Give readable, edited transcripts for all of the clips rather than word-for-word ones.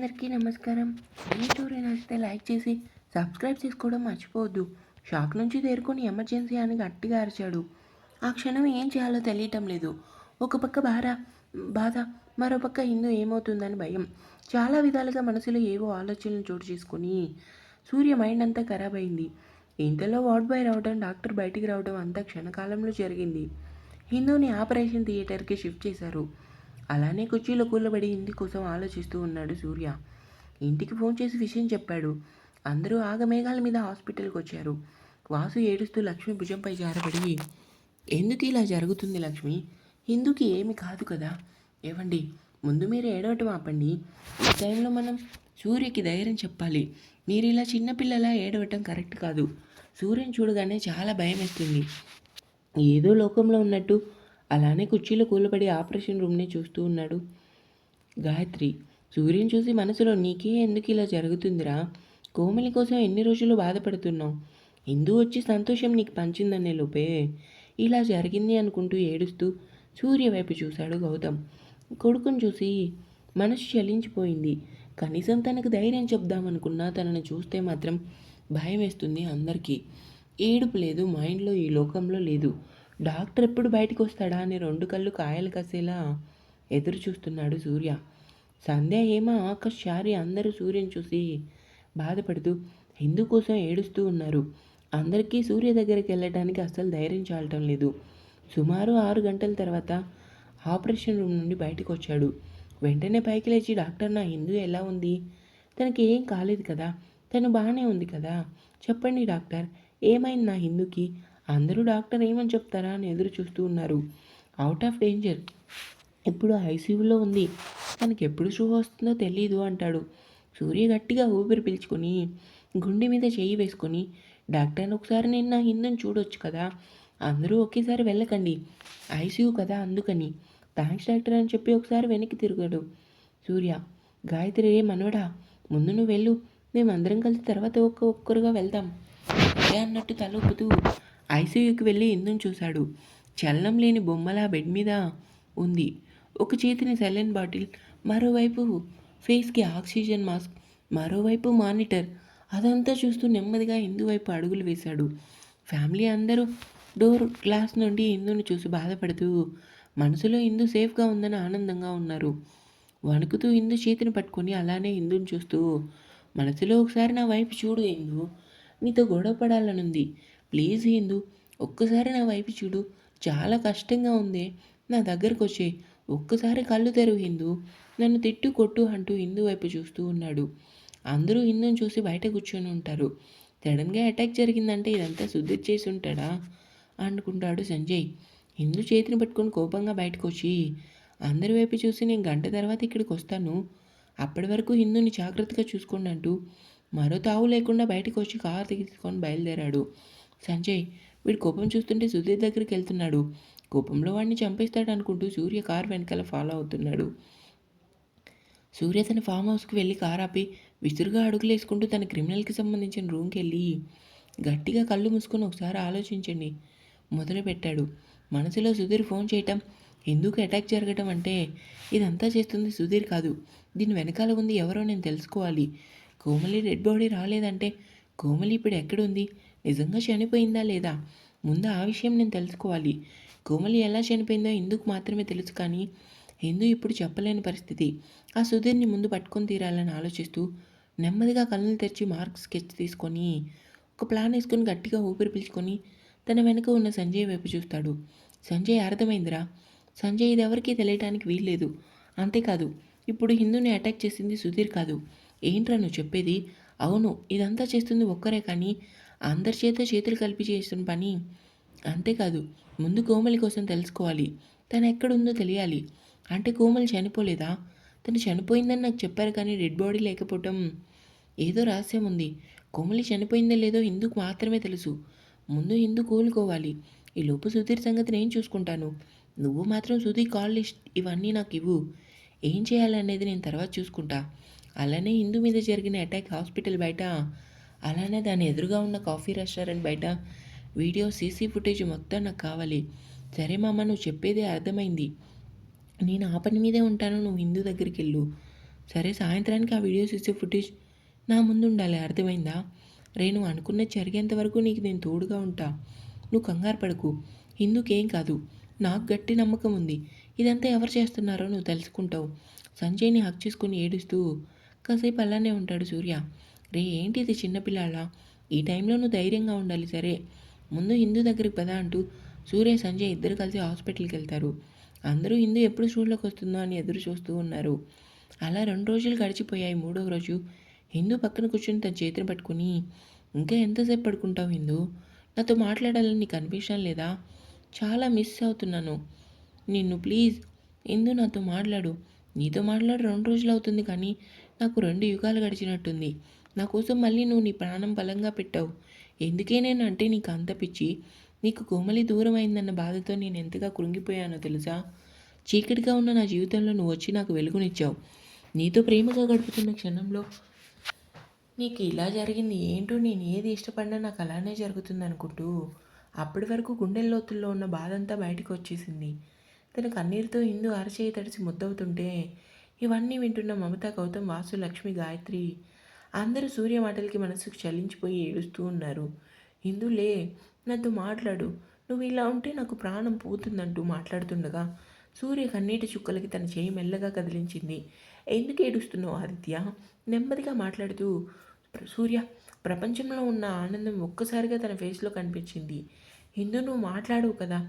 అందరికీ నమస్కారం. ఈ స్టోరీ నచ్చితే లైక్ చేసి సబ్స్క్రైబ్ చేసుకోవడం మర్చిపోవద్దు. షాక్ నుంచి తేరుకొని ఎమర్జెన్సీ అని గట్టిగా అరిచాడు. ఆ క్షణం ఏం చేయాలో తెలియటం లేదు. ఒక పక్క బాధ, మరో పక్క హిందూ ఏమవుతుందని భయం. చాలా విధాలుగా మనసులో ఏవో ఆలోచనలు చోటు చేసుకుని సూర్య మైండ్ అంతా ఖరాబ్ అయింది. ఇంతలో వార్డ్ బాయ్ రావడం, డాక్టర్ బయటికి రావడం అంతా క్షణకాలంలో జరిగింది. హిందూని ఆపరేషన్ థియేటర్కి షిఫ్ట్ చేశారు. అలానే కుర్చీలో కూలబడి ఇంటి కోసం ఆలోచిస్తూ ఉన్నాడు సూర్య. ఇంటికి ఫోన్ చేసి విషయం చెప్పాడు. అందరూ ఆగమేఘాల మీద హాస్పిటల్కి వచ్చారు. వాసు ఏడుస్తూ లక్ష్మి భుజంపై జారబడి, ఎందుకు ఇలా జరుగుతుంది లక్ష్మి? హిందూకి ఏమి కాదు కదా. ఏవండి, ముందు మీరు ఏడవటం ఆపండి. ఈ టైంలో మనం సూర్యకి ధైర్యం చెప్పాలి. మీరు ఇలా చిన్నపిల్లలా ఏడవటం కరెక్ట్ కాదు. సూర్యని చూడగానే చాలా భయం వేస్తుంది. ఏదో లోకంలో ఉన్నట్టు అలానే కుర్చీలో కూలబడి ఆపరేషన్ రూమ్ని చూస్తూ ఉన్నాడు. గాయత్రి సూర్యుని చూసి మనసులో, నీకే ఎందుకు ఇలా జరుగుతుందిరా? కోమలి కోసం ఎన్ని రోజులు బాధపడుతున్నావు? హిందూ వచ్చి సంతోషం నీకు పంచిందనే లోపే ఇలా జరిగింది అనుకుంటూ ఏడుస్తూ సూర్య వైపు చూశాడు గౌతమ్. కొడుకుని చూసి మనసు చలించిపోయింది. కనీసం తనకు ధైర్యం చెప్దామనుకున్నా తనను చూస్తే మాత్రం భయం వేస్తుంది అందరికీ. ఏడుపు లేదు, మైండ్లో ఈ లోకంలో లేదు. డాక్టర్ ఎప్పుడు బయటకు వస్తాడా అని రెండు కళ్ళు కాయలు కసేలా ఎదురు చూస్తున్నాడు సూర్య. సంధ్య, హేమ, ఆకాష్, చారి అందరూ సూర్యని చూసి బాధపడుతూ హిందూ కోసం ఏడుస్తూ ఉన్నారు. అందరికీ సూర్య దగ్గరికి వెళ్ళడానికి అస్సలు ధైర్యం చాలటం లేదు. సుమారు 6 గంటల తర్వాత ఆపరేషన్ రూమ్ నుండి బయటకు వచ్చాడు. వెంటనే పైకి లేచి, డాక్టర్, నా హిందూ ఎలా ఉంది? తనకి ఏం కాలేదు కదా? తను బాగానే ఉంది కదా? చెప్పండి డాక్టర్, ఏమైంది నా హిందూకి? అందరూ డాక్టర్ ఏమని చెప్తారా అని ఎదురు చూస్తూ ఉన్నారు. అవుట్ ఆఫ్ డేంజర్, ఇప్పుడు ఐసీయూలో ఉంది. తనకి ఎప్పుడు షూ వస్తుందో తెలీదు అంటాడు. సూర్య గట్టిగా ఊపిరి పీల్చుకొని గుండె మీద చేయి వేసుకొని, డాక్టర్ని ఒకసారి నేను నా హిందూని చూడొచ్చు కదా? అందరూ ఒకేసారి వెళ్ళకండి, ఐసీయూ కదా అందుకని. థ్యాంక్స్ డాక్టర్ అని చెప్పి ఒకసారి వెనక్కి తిరిగాడు సూర్య. గాయత్రి, రే మనవడా, ముందు నువ్వు వెళ్ళు, మేమందరం కలిసి తర్వాత ఒక్కొక్కరుగా వెళ్దాం అదే అన్నట్టు తలూపుతూ ఐసీయూకి వెళ్ళి హిందూని చూశాడు. చలనం లేని బొమ్మలా బెడ్ మీద ఉంది. ఒక చేతిని సెలైన్ బాటిల్, మరోవైపు ఫేస్కి ఆక్సిజన్ మాస్క్, మరోవైపు మానిటర్. అదంతా చూస్తూ నెమ్మదిగా హిందూ వైపు అడుగులు వేశాడు. ఫ్యామిలీ అందరూ డోర్ గ్లాస్ నుండి హిందూని చూసి బాధపడుతూ మనసులో హిందూ సేఫ్గా ఉందని ఆనందంగా ఉన్నారు. వణుకుతూ హిందూ చేతిని పట్టుకొని అలానే హిందూని చూస్తూ, మనసులో ఒకసారి నా వైపు చూడు హిందూ, నీతో గొడవ పడాలనుంది. ప్లీజ్ హిందూ, ఒక్కసారి నా వైపు చూడు, చాలా కష్టంగా ఉంది, నా దగ్గరకు వచ్చే, ఒక్కసారి కళ్ళు తెరువు హిందూ, నన్ను తిట్టు కొట్టు అంటూ హిందూ వైపు చూస్తూ ఉన్నాడు. అందరూ హిందూని చూసి బయట కూర్చొని ఉంటారు. సడన్గా అటాక్ జరిగిందంటే ఇదంతా సుధీర్ చేసి ఉంటాడా అనుకుంటాడు సంజయ్. హిందూ చేతిని పట్టుకొని కోపంగా బయటకు వచ్చి అందరి వైపు చూసి, నేను గంట తర్వాత ఇక్కడికి వస్తాను, అప్పటి వరకు హిందూని జాగ్రత్తగా చూసుకోండి అంటూ మరో తావు లేకుండా బయటకు వచ్చి కారు తీసుకొని బయలుదేరాడు. సంజయ్, వీడి కోపం చూస్తుంటే సుధీర్ దగ్గరికి వెళ్తున్నాడు. కోపంలో వాడిని చంపేస్తాడు అనుకుంటూ సూర్య కారు వెనకాల ఫాలో అవుతున్నాడు. సూర్య తన ఫామ్ హౌస్కి వెళ్ళి కారు ఆపి విసురుగా అడుగులేసుకుంటూ తన క్రిమినల్కి సంబంధించిన రూమ్కి వెళ్ళి గట్టిగా కళ్ళు మూసుకొని ఒకసారి ఆలోచించండి మొదలుపెట్టాడు. మనసులో సుధీర్ ఫోన్ చేయటం, ఎందుకు అటాక్ జరగటం అంటే ఇదంతా చేస్తుంది సుధీర్ కాదు, దీని వెనకాల ఉంది ఎవరో నేను తెలుసుకోవాలి. కోమలి డెడ్ బాడీ రాలేదంటే కోమలి ఇప్పుడు ఎక్కడుంది? నిజంగా చనిపోయిందా లేదా? ముందు ఆ విషయం నేను తెలుసుకోవాలి. కోమలి ఎలా చనిపోయిందో హిందూకు మాత్రమే తెలుసు, కానీ హిందూ ఇప్పుడు చెప్పలేని పరిస్థితి. ఆ సుధీర్ని ముందు పట్టుకొని తీరాలని ఆలోచిస్తూ నెమ్మదిగా కళ్ళు తెరిచి మార్క్ స్కెచ్ తీసుకొని ఒక ప్లాన్ వేసుకొని గట్టిగా ఊపిరి పీల్చుకొని తన వెనుక ఉన్న సంజయ్ వైపు చూస్తాడు. సంజయ్, అర్థమైందిరా? సంజయ్, ఇది ఎవరికీ తెలియటానికి వీల్లేదు. అంతేకాదు, ఇప్పుడు హిందూని అటాక్ చేసింది సుధీర్ కాదు. ఏంట్రా నువ్వు చెప్పేది? అవును, ఇదంతా చేస్తుంది ఒక్కరే, కానీ అందరి చేతులు కలిపి చేస్తున్న పని. అంతేకాదు, ముందు కోమలి కోసం తెలుసుకోవాలి, తను ఎక్కడుందో తెలియాలి. అంటే కోమలి చనిపోలేదా? తను చనిపోయిందని నాకు చెప్పారు, కానీ డెడ్ బాడీ లేకపోవటం ఏదో రహస్యం ఉంది. కోమలి చనిపోయిందో లేదో హిందూకు మాత్రమే తెలుసు. ముందు హిందూ కోలుకోవాలి. ఈలోపు సుధీర్ సంగతి నేను చూసుకుంటాను. నువ్వు మాత్రం సుధీర్ కాల్ లిస్ట్ ఇవన్నీ నాకు ఇవ్వు. ఏం చేయాలనేది నేను తర్వాత చూసుకుంటా. అలానే హిందూ మీద జరిగిన అటాక్ హాస్పిటల్ బయట, అలానే దాని ఎదురుగా ఉన్న కాఫీ రెస్టారెంట్ బయట వీడియో సీసీ ఫుటేజ్ మొత్తం నాకు కావాలి. సరే మామ, నువ్వు చెప్పేదే అర్థమైంది. నేను ఆ పని మీదే ఉంటాను, నువ్వు హిందూ దగ్గరికి వెళ్ళు. సరే సాయంత్రానికి ఆ వీడియో సీసీ ఫుటేజ్ నా ముందు ఉండాలి, అర్థమైందా? నువ్వు అనుకున్నది జరిగేంత వరకు నీకు నేను తోడుగా ఉంటా. నువ్వు కంగారు పడకు. హిందూకేం కాదు. నాకు గట్టి నమ్మకం ఉంది. ఇదంతా ఎవరు చేస్తున్నారో నువ్వు తెలుసుకుంటావు. సంజయ్ని హక్ చేసుకుని ఏడుస్తూ కాసేపు అలానే ఉంటాడు సూర్య. ఏంటి ఇది చిన్నపిల్లాళ్ళ? ఈ టైంలో నువ్వు ధైర్యంగా ఉండాలి సరే. ముందు హిందూ దగ్గరికి పదా అంటూ సూర్య సంజయ్ ఇద్దరు కలిసి హాస్పిటల్కి వెళ్తారు. అందరూ హిందూ ఎప్పుడు స్టూడియోకి వస్తుందో అని ఎదురు చూస్తూ ఉన్నారు. అలా 2 రోజులు గడిచిపోయాయి. 3వ రోజు హిందూ పక్కన కూర్చొని తన చేతిని పట్టుకుని, ఇంకా ఎంతసేపు పడుకుంటావు హిందూ? నాతో మాట్లాడాలని నీకు అనిపించడం లేదా? చాలా మిస్ అవుతున్నాను నిన్ను, ప్లీజ్ హిందూ నాతో మాట్లాడు. నీతో మాట్లాడి 2 రోజులు అవుతుంది కానీ నాకు 2 యుగాలు గడిచినట్టుంది. నా కోసం మళ్ళీ నువ్వు నీ ప్రాణం బలంగా పెట్టావు. ఎందుకే నేను అంటే నీకు అంత పిచ్చి? నీకు కోమలి దూరం అయిందన్న బాధతో నేను ఎంతగా కృంగిపోయానో తెలుసా? చీకటిగా ఉన్న నా జీవితంలో నువ్వు వచ్చి నాకు వెలుగునిచ్చావు. నీతో ప్రేమగా గడుపుతున్న క్షణంలో నీకు ఇలా జరిగింది ఏంటో, నేను ఏది ఇష్టపడినా నాకు అలానే జరుగుతుంది అనుకుంటూ అప్పటి వరకు గుండె లోతుల్లో ఉన్న బాధంతా బయటకు వచ్చేసింది. తన కన్నీరుతో హిందూ అరచేయి తడిసి ముద్దవుతుంటే ఇవన్నీ వింటున్న మమత, గౌతమ్, వాసు, లక్ష్మి, గాయత్రి అందరూ సూర్య మాటలకి మనసుకు చలించిపోయి ఏడుస్తూ ఉన్నారు. హిందూ లే, నాతో మాట్లాడు. నువ్వు ఇలా ఉంటే నాకు ప్రాణం పోతుందంటూ మాట్లాడుతుండగా సూర్య కన్నీటి చుక్కలకి తన చేయి మెల్లగా కదిలించింది. ఎందుకు ఏడుస్తున్నావు ఆదిత్య? నెమ్మదిగా మాట్లాడుతూ సూర్య ప్రపంచంలో ఉన్న ఆనందం ఒక్కసారిగా తన ఫేస్లో కనిపించింది. హిందూ నువ్వు మాట్లాడవు కదా,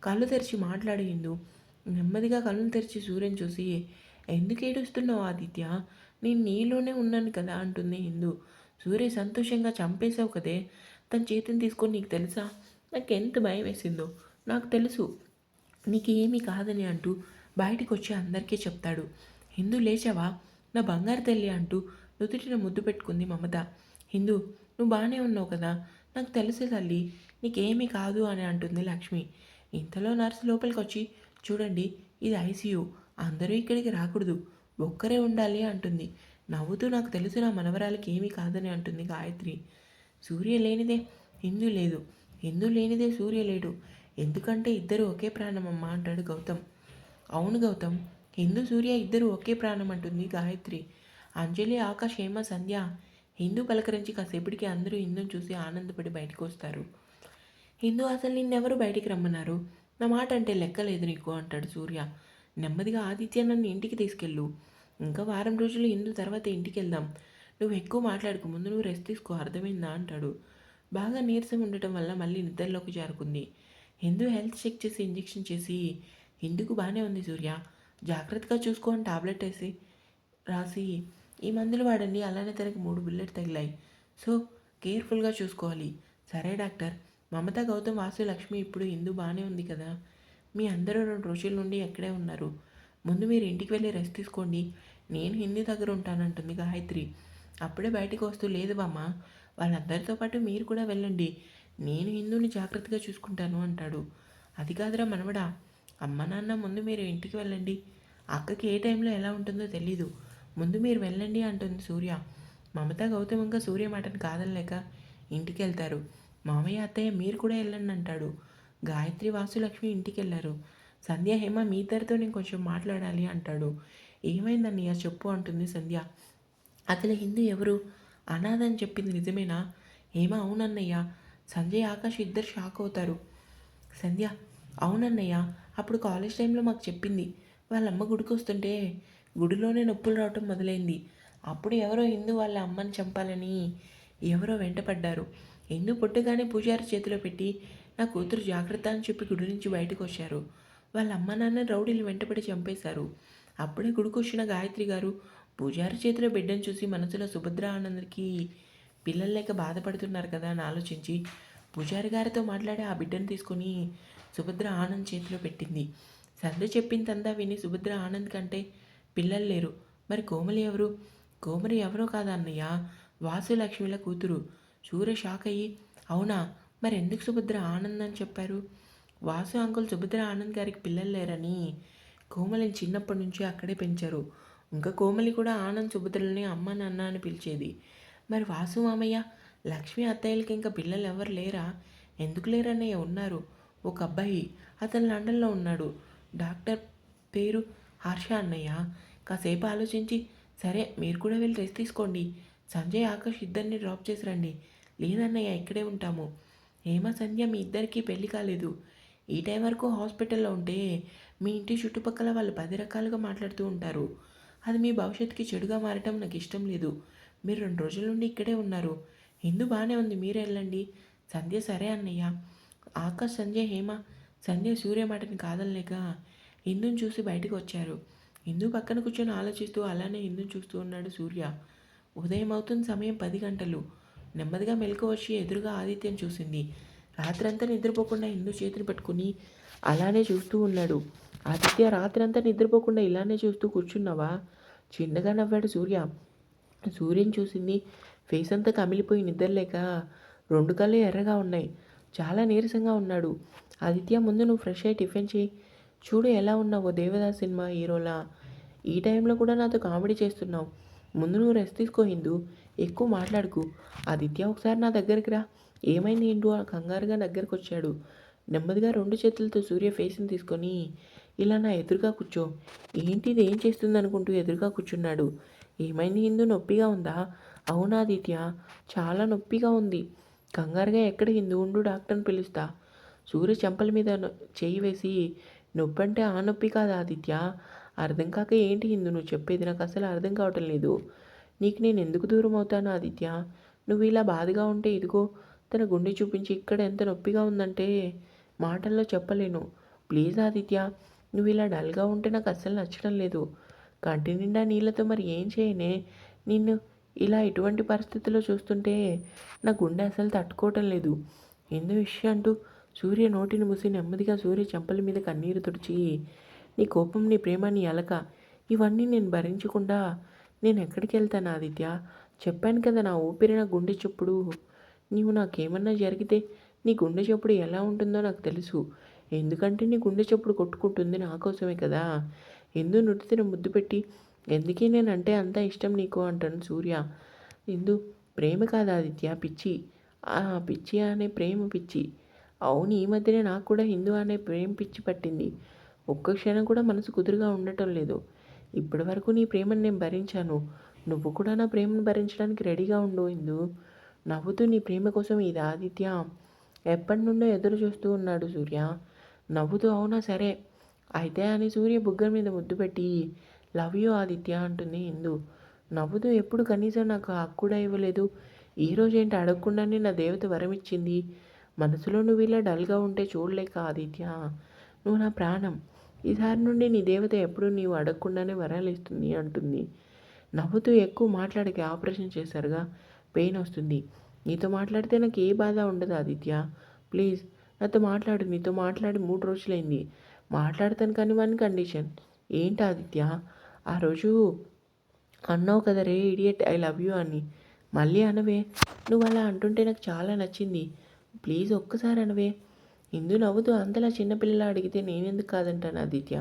కళ్ళు తెరిచి మాట్లాడు హిందూ. నెమ్మదిగా కళ్ళు తెరిచి సూర్యని చూసి, ఎందుకు ఏడుస్తున్నావు ఆదిత్య? నేను నీలోనే ఉన్నాను కదా అంటుంది హిందూ. సూర్య సంతోషంగా, చంపేశావు కదే తన చేతిని తీసుకొని. నీకు తెలుసా నాకు ఎంత భయం వేసిందో? నాకు తెలుసు నీకు ఏమీ కాదని అంటూ బయటికి వచ్చి అందరికీ చెప్తాడు. హిందూ లేచావా నా బంగారు తల్లి అంటూ నుదుటిన ముద్దు పెట్టుకుంది మమత. హిందూ నువ్వు బాగానే ఉన్నావు కదా, నాకు తెలుసు తల్లి, నీకేమీ కాదు అని అంటుంది లక్ష్మి. ఇంతలో నర్సు లోపలికి వచ్చి, చూడండి ఇది ఐసీయూ, అందరూ ఇక్కడికి రాకూడదు, ఒక్కరే ఉండాలి అంటుంది. నవ్వుతూ నాకు తెలుసు నా మనవరాలకి ఏమీ కాదని అంటుంది గాయత్రి. సూర్య లేనిదే హిందూ లేదు, హిందూ లేనిదే సూర్య లేడు, ఎందుకంటే ఇద్దరు ఒకే ప్రాణమమ్మా అంటాడు గౌతమ్. అవును గౌతమ్, హిందూ సూర్య ఇద్దరు ఒకే ప్రాణం అంటుంది గాయత్రి. అంజలి, ఆకాష్, హేమ, సంధ్య హిందూ పలకరించి కాసేపటికి అందరూ హిందూని చూసి ఆనందపడి బయటకు వస్తారు. హిందూ అసలు నిన్నెవరు బయటికి రమ్మన్నారు? నా మాట అంటే లెక్కలేదు నీకు అంటాడు సూర్య. నెమ్మదిగా ఆదిత్య నన్ను ఇంటికి తీసుకెళ్ళు. ఇంకా వారం రోజులు హిందూ తర్వాత ఇంటికి వెళ్దాం. నువ్వు ఎక్కువ మాట్లాడుకు, ముందు నువ్వు రెస్ట్ తీసుకో, అర్థమైందా అంటాడు. బాగా నీరసం ఉండటం వల్ల మళ్ళీ నిద్రలోకి జారుకుంది. హిందూ హెల్త్ చెక్ చేసి ఇంజెక్షన్ చేసి, హిందూకు బాగానే ఉంది సూర్య, జాగ్రత్తగా చూసుకో అని టాబ్లెట్ వేసి రాసి, ఈ మందులు వాడండి, అలానే తనకి 3 బుల్లెట్ తగిలాయి, సో కేర్ఫుల్గా చూసుకోవాలి. సరే డాక్టర్. మమత, గౌతమ్, వాసు, లక్ష్మి ఇప్పుడు హిందూ బాగానే ఉంది కదా, మీ అందరూ 2 రోజుల నుండి ఎక్కడే ఉన్నారు, ముందు మీరు ఇంటికి వెళ్ళి రెస్ట్ తీసుకోండి, నేను హిందీ దగ్గర ఉంటానంటుంది గాయత్రి. అప్పుడే బయటికి వస్తూ, లేదు బామ్మ, వాళ్ళందరితో పాటు మీరు కూడా వెళ్ళండి, నేను హిందూని జాగ్రత్తగా చూసుకుంటాను అంటాడు. అది కాదురా మనవడా, అమ్మ నాన్న ముందు మీరు ఇంటికి వెళ్ళండి, అక్కకి ఏ టైంలో ఎలా ఉంటుందో తెలీదు, ముందు మీరు వెళ్ళండి అంటుంది సూర్య. మమత, గౌతమ్ ఇంకా సూర్య మాటను కాదనలేక ఇంటికి వెళ్తారు. మామయ్య, అత్తయ్య మీరు కూడా వెళ్ళండి అంటాడు. గాయత్రి, వాసు, లక్ష్మి ఇంటికి వెళ్ళారు. సంధ్య, హేమ మీ ఇద్దరితో నేను కొంచెం మాట్లాడాలి అంటాడు. ఏమైందన్నయ్య చెప్పు అంటుంది సంధ్య. అసలు హిందూ ఎవరు? అనాథ అని చెప్పింది నిజమేనా? హేమ, అవునన్నయ్య. సంజయ్, ఆకాష్ ఇద్దరు షాక్ అవుతారు. సంధ్య, అవునన్నయ్య, అప్పుడు కాలేజ్ టైంలో మాకు చెప్పింది. వాళ్ళమ్మ గుడికి వస్తుంటే గుడిలోనే నొప్పులు రావటం మొదలైంది. అప్పుడు ఎవరో హిందూ వాళ్ళ అమ్మని చంపాలని ఎవరో వెంటపడ్డారు. హిందూ పుట్టగానే పూజారి చేతిలో పెట్టి నా కూతురు జాగ్రత్త అని చెప్పి గుడి నుంచి బయటకు వచ్చారు. వాళ్ళ అమ్మ నాన్న రౌడీలు వెంటపడి చంపేశారు. అప్పుడే గుడికి వచ్చిన గాయత్రి గారు పూజారి చేతిలో బిడ్డను చూసి మనసులో సుభద్ర ఆనందరికి పిల్లలు లేక బాధపడుతున్నారు కదా అని ఆలోచించి పూజారి గారితో మాట్లాడి ఆ బిడ్డను తీసుకొని సుభద్ర ఆనంద్ చేతిలో పెట్టింది. సంధ్య చెప్పిందంతా విని సుభద్ర ఆనంద్ కంటే పిల్లలు లేరు, మరి కోమలి ఎవరు? కోమలి ఎవరో కాదా అన్నయ్య, వాసు లక్ష్మిల కూతురు. సూర్య షాక్ అయ్యి, అవునా, మరి ఎందుకు సుభద్ర ఆనంద్ అని చెప్పారు? వాసు అంకుల్ సుభద్ర ఆనంద్ గారికి పిల్లలు లేరని కోమలిని చిన్నప్పటి నుంచి అక్కడే పెంచారు. ఇంకా కోమలి కూడా ఆనంద్ సుభద్రలని అమ్మ నాన్న అని పిలిచేది. మరి వాసు మామయ్య, లక్ష్మి అత్తయ్యలకి ఇంకా పిల్లలు ఎవరు లేరా? ఎందుకు లేరన్నయ్య, ఉన్నారు, ఒక అబ్బాయి, అతను లండన్లో ఉన్నాడు, డాక్టర్ పేరు హర్ష అన్నయ్య. కాసేపు ఆలోచించి, సరే మీరు కూడా వెళ్ళి రెస్ట్ తీసుకోండి. సంజయ్, ఆకాష్ ఇద్దరిని డ్రాప్ చేసి రండి. లేదన్నయ్య, ఇక్కడే ఉంటాము. హేమ, సంధ్య మీ ఇద్దరికీ పెళ్లి కాలేదు. ఈ టైం వరకు హాస్పిటల్లో ఉంటే మీ ఇంటి చుట్టుపక్కల వాళ్ళు 10 రకాలుగా మాట్లాడుతూ ఉంటారు. అది మీ భవిష్యత్తుకి చెడుగా మారటం నాకు ఇష్టం లేదు. మీరు 2 రోజుల నుండి ఇక్కడే ఉన్నారు. హిందూ బాగానే ఉంది, మీరే వెళ్ళండి. సంధ్య, సరే అన్నయ్య. ఆకాష్, సంజయ్, హేమ, సంధ్య సూర్య మాటని కాదనలేక హిందూని చూసి బయటకు వచ్చారు. హిందూ పక్కన కూర్చొని ఆలోచిస్తూ అలానే హిందూని చూస్తూ ఉన్నాడు సూర్య. ఉదయం అవుతుంది, సమయం 10 గంటలు. నెమ్మదిగా మెలకు వచ్చి ఎదురుగా ఆదిత్యని చూసింది. రాత్రంతా నిద్రపోకుండా హిందూ చేతిని పట్టుకుని అలానే చూస్తూ ఉన్నాడు. ఆదిత్య, రాత్రంతా నిద్రపోకుండా ఇలానే చూస్తూ కూర్చున్నావా? చిన్నగా నవ్వాడు సూర్య. సూర్యని చూసింది. ఫేస్ అంతా కమిలిపోయి నిద్రలేక 2 కళ్ళు ఎర్రగా ఉన్నాయి. చాలా నీరసంగా ఉన్నాడు. ఆదిత్య, ముందు నువ్వు ఫ్రెష్ అయ్యి టిఫిన్ చేయి. చూడు ఎలా ఉన్నావో, దేవదాస్ సినిమా హీరోలా. ఈ టైంలో కూడా నాతో కామెడీ చేస్తున్నావు. ముందు నువ్వు రెస్ట్ తీసుకో హిందూ, ఎక్కువ మాట్లాడుకు. ఆదిత్య, ఒకసారి నా దగ్గరికి రా. ఏమైంది హిందూ? కంగారుగా దగ్గరకు వచ్చాడు. నెమ్మదిగా 2 చేతులతో సూర్య ఫేస్ని తీసుకొని ఇలా నా ఎదురుగా కూర్చో. ఏంటి ఇది, ఏం చేస్తుంది అనుకుంటూ ఎదురుగా కూర్చున్నాడు. ఏమైంది హిందూ, నొప్పిగా ఉందా? అవునా ఆదిత్య, చాలా నొప్పిగా ఉంది. కంగారుగా ఎక్కడ హిందూ, ఉండు డాక్టర్ని పిలుస్తా. సూర్య చెంపల మీద చేయి వేసి, నొప్పి అంటే ఆ నొప్పి కాదు ఆదిత్య. అర్థం కాక ఏంటి హిందూ నువ్వు చెప్పేది? నాకు అసలు అర్థం కావటం లేదు. నీకు నేను ఎందుకు దూరం అవుతాను ఆదిత్య? నువ్వు ఇలా బాధగా ఉంటే ఇదిగో తన గుండె చూపించి ఇక్కడ ఎంత నొప్పిగా ఉందంటే మాటల్లో చెప్పలేను. ప్లీజ్ ఆదిత్య, నువ్వు ఇలా డల్గా ఉంటే నాకు అస్సలు నచ్చడం లేదు. కంటి నిండా నీళ్ళతో మరి ఏం చేయనే? నిన్ను ఇలా ఇటువంటి పరిస్థితుల్లో చూస్తుంటే నా గుండె అసలు తట్టుకోవటం లేదు. ఎందు విషయం అంటూ సూర్య నోటిని మూసి నెమ్మదిగా సూర్య చెంపల మీద కన్నీరు తుడిచి, నీ కోపం, నీ ప్రేమ, నీ అలక ఇవన్నీ నేను భరించకుండా నేను ఎక్కడికి వెళ్తాను ఆదిత్య? చెప్పాను కదా, నా ఊపిరి నా గుండె చప్పుడు. నీవు నాకేమన్నా జరిగితే నీ గుండె చప్పుడు ఎలా ఉంటుందో నాకు తెలుసు. ఎందుకంటే నీ గుండె చప్పుడు కొట్టుకుంటుంది నా కోసమే కదా. ఎందు నుడితిన ముద్దు పెట్టి, ఎందుకే నేనంటే అంత ఇష్టం నీకు అంటాను సూర్య. ఎందు ప్రేమ కాదు ఆదిత్య, పిచ్చి. పిచ్చి అనే ప్రేమ పిచ్చి. అవును, ఈ మధ్యనే నాకు కూడా హిందూ అనే ప్రేమ పిచ్చి పట్టింది. ఒక్క క్షణం కూడా మనసు కుదురుగా ఉండటం లేదు. ఇప్పటి వరకు నీ ప్రేమను నేను భరించాను. నువ్వు కూడా నా ప్రేమను భరించడానికి రెడీగా ఉండు హిందూ. నవ్వుతూ, నీ ప్రేమ కోసం ఇది ఆదిత్య ఎప్పటి నుండో ఎదురు చూస్తూ ఉన్నాడు సూర్య. నవ్వుతూ, అవునా సరే అయితే అని సూర్య బుగ్గల మీద ముద్దు పెట్టి, లవ్ యూ ఆదిత్య అంటుంది హిందూ. నవ్వుతూ, ఎప్పుడు కనీసం నాకు హక్కు కూడా ఇవ్వలేదు. ఈరోజు ఏంటి అడగకుండానే నా దేవత వరం ఇచ్చింది. మనసులో నువ్వు ఇలా డల్గా ఉంటే చూడలేక ఆదిత్య, నువ్వు నా ప్రాణం. ఈసారి నుండి నీ దేవత ఎప్పుడు నీవు అడగకుండానే వరాలు ఇస్తుంది అంటుంది. నవ్వుతూ, ఎక్కువ మాట్లాడికి ఆపరేషన్ చేశారుగా, పెయిన్ వస్తుంది. నీతో మాట్లాడితే నాకు ఏ బాధ ఉండదు ఆదిత్య. ప్లీజ్ నాతో మాట్లాడు. నీతో మాట్లాడి 3 రోజులైంది. మాట్లాడతాను కానీ 1 కండిషన్. ఏంటి ఆదిత్య? ఆ రోజు అన్నావు కదా రే ఇడియట్, ఐ లవ్ యూ అని. మళ్ళీ అనవే. నువ్వు అలా అంటుంటే నాకు చాలా నచ్చింది. ప్లీజ్ ఒక్కసారి అనవే. ఇందు నవ్వుతూ, అంతలా చిన్నపిల్లలా అడిగితే నేనెందుకు కాదంటాను ఆదిత్య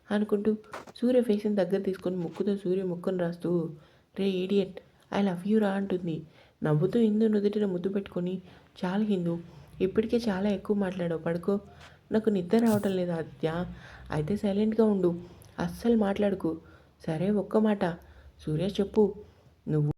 అనుకుంటూ సూర్య ఫేస్ని దగ్గర తీసుకొని ముక్కుతో సూర్య ముక్కును రాస్తూ, రే ఈడియట్, ఐ లవ్ యూ రా అంటుంది. నవ్వుతూ హిందూ నుదుటిన ముద్దు పెట్టుకొని, చాలు హిందూ, ఇప్పటికే చాలా ఎక్కువ మాట్లాడావు, పడుకో. నాకు నిద్ర రావటం లేదు ఆదిత్య. అయితే సైలెంట్గా ఉండు, అస్సలు మాట్లాడుకు. సరే ఒక్క మాట సూర్య చెప్పు. నువ్వు